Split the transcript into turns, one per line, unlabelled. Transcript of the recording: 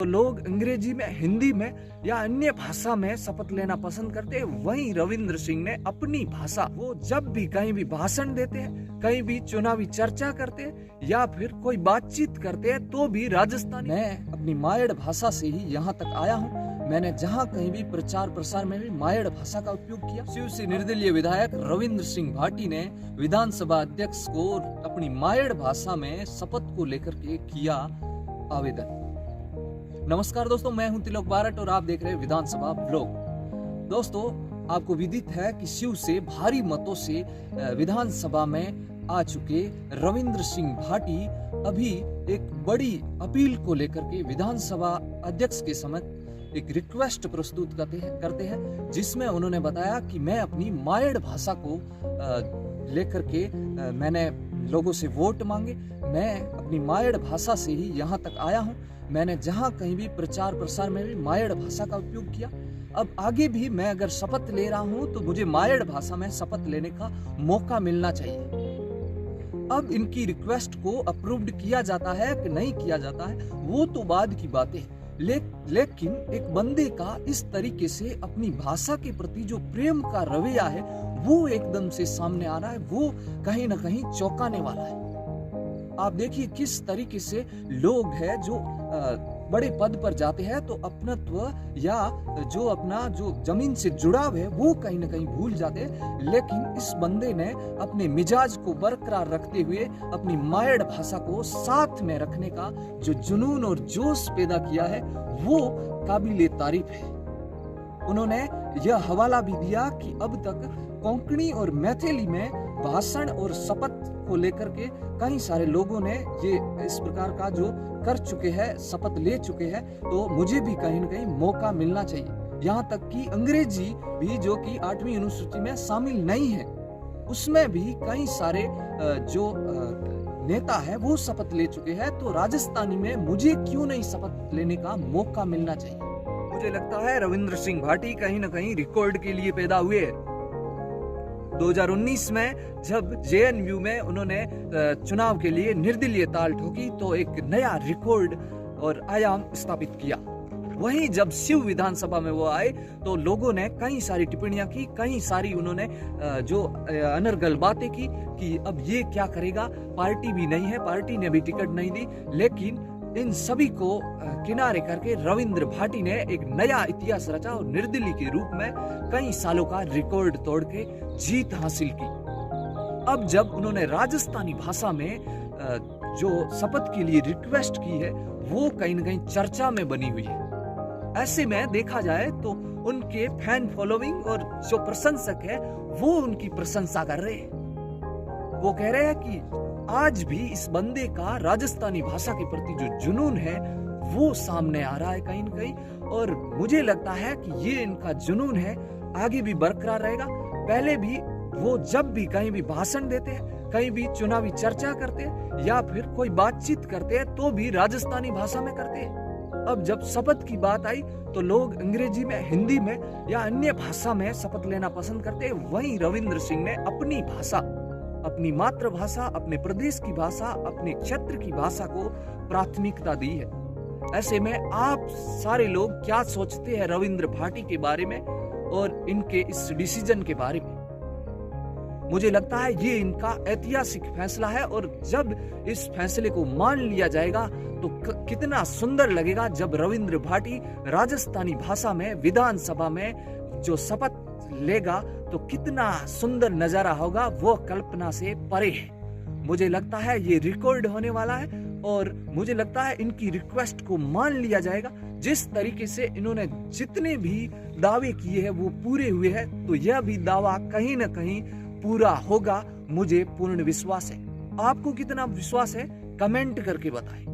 तो लोग अंग्रेजी में, हिंदी में या अन्य भाषा में शपथ लेना पसंद करते हैं। वहीं रविंद्र सिंह ने अपनी भाषा, वो जब भी कहीं भी भाषण देते हैं, कहीं भी चुनावी चर्चा करते हैं या फिर कोई बातचीत करते हैं तो भी राजस्थानी। मैं अपनी मायड़ भाषा से ही यहाँ तक आया हूँ। मैंने जहाँ कहीं भी प्रचार प्रसार में भी मायड़ भाषा का उपयोग किया। शिव से निर्दलीय विधायक रविंद्र सिंह भाटी ने विधानसभा अध्यक्ष को अपनी मायड़ भाषा में शपथ को लेकर के किया आवेदन। नमस्कार दोस्तों, मैं हूं तिलक बारट और आप देख रहे हैं विधानसभा ब्लॉग। दोस्तों, आपको विदित है कि शिव से भारी मतों से विधानसभा में आ चुके रविंद्र सिंह भाटी अभी एक बड़ी अपील को लेकर के विधानसभा अध्यक्ष के समक्ष एक रिक्वेस्ट प्रस्तुत करते हैं, जिसमें उन्होंने बताया कि मैं अपनी मायड़ भाषा को लेकर के मैंने लोगों से वोट मांगे। मैं अपनी मायड़ भाषा से ही यहाँ तक आया हूँ। मैंने जहाँ कहीं भी प्रचार प्रसार में भी मायड़ भाषा का उपयोग किया। अब आगे भी मैं अगर शपथ ले रहा हूँ तो मुझे मायड़ भाषा में शपथ लेने का मौका मिलना चाहिए। अब इनकी रिक्वेस्ट को अप्रूव्ड किया जाता है कि नहीं किया जाता है वो तो बाद की बातें हैं, लेकिन एक बंदे का इस तरीके से अपनी भाषा के प्रति जो प्रेम का रवैया है वो एकदम से सामने आ रहा है। वो कहीं ना कहीं चौंकाने वाला है। आप देखिए किस तरीके से लोग हैं जो बड़े पद पर जाते हैं तो अपनत्व या जो जमीन से जुड़ाव है वो कहीं ना कहीं भूल जाते हैं। लेकिन इस बंदे ने अपने मिजाज को बरकरार रखते हुए अपनी मायड़ भाषा को साथ में रखने का जो जुनून और जोश पैदा किया है वो काबिले तारीफ है। उन्होंने यह हवाला भी दिया कि अब तक कोंकणी और मैथिली में भाषण और शपथ को लेकर के कई सारे लोगों ने ये इस प्रकार का जो कर चुके हैं, शपथ ले चुके हैं, तो मुझे भी कहीं ना कहीं मौका मिलना चाहिए। यहाँ तक कि अंग्रेजी भी जो कि 8वीं अनुसूची में शामिल नहीं है, उसमें भी कई सारे जो नेता है वो शपथ ले चुके हैं। तो राजस्थानी में मुझे क्यों नहीं शपथ लेने का मौका मिलना चाहिए। मुझे लगता है रविंद्र सिंह भाटी कहीं ना कहीं रिकॉर्ड के लिए पैदा हुए। 2019 में जब जेएनयू में उन्होंने चुनाव के लिए निर्दलीय ताल ठोकी तो एक नया रिकॉर्ड और आयाम स्थापित किया। वहीं जब शिव विधानसभा में वो आए तो लोगों ने कई सारी टिप्पणियां की, कई सारी उन्होंने जो अनर्गल बातें की कि अब ये क्या करेगा, पार्टी भी नहीं है, पार्टी ने भी टिकट नहीं दी। लेकिन इन सभी को किनारे करके रविंद्र भाटी ने एक नया इतिहास रचा और निर्दलीय के रूप में कई सालों का रिकॉर्ड तोड़ के जीत हासिल की। अब जब उन्होंने राजस्थानी भाषा में जो शपथ के लिए रिक्वेस्ट की है वो कहीं ना कहीं चर्चा में बनी हुई है। ऐसे में देखा जाए तो उनके फैन फॉलोइंग और जो प्रशंसक है वो उनकी प्रशंसा कर रहे हैं। वो कह रहे हैं कि आज भी इस बंदे का राजस्थानी भाषा के प्रति जो जुनून है वो सामने आ रहा है कहीं न कहीं, और मुझे लगता है कि ये इनका जुनून है आगे भी बरकरार रहेगा। पहले भी वो जब भी कहीं भी भाषण देते हैं, कहीं भी चुनावी चर्चा करते हैं या फिर कोई बातचीत करते हैं तो भी राजस्थानी भाषा में करते हैं। अब जब शपथ की बात आई तो लोग अंग्रेजी में, हिंदी में या अन्य भाषा में शपथ लेना पसंद करते हैं। वहीं रविंद्र सिंह ने अपनी भाषा, अपनी मातृभाषा, अपने प्रदेश की भाषा, अपने क्षेत्र की भाषा को प्राथमिकता दी है। ऐसे में आप सारे लोग क्या सोचते हैं रविंद्र भाटी के बारे में और इनके इस डिसीजन के बारे में? मुझे लगता है ये इनका ऐतिहासिक फैसला है और जब इस फैसले को मान लिया जाएगा तो कितना सुंदर लगेगा जब रविंद्र भाटी राजस्थानी भाषा में विधानसभा में जो शपथ लेगा तो कितना सुंदर नजारा होगा, वो कल्पना से परे है। मुझे लगता है ये रिकॉर्ड होने वाला है और मुझे लगता है इनकी रिक्वेस्ट को मान लिया जाएगा। जिस तरीके से इन्होंने जितने भी दावे किए हैं वो पूरे हुए हैं, तो यह भी दावा कहीं ना कहीं पूरा होगा, मुझे पूर्ण विश्वास है। आपको कितना विश्वास है कमेंट करके बताएं।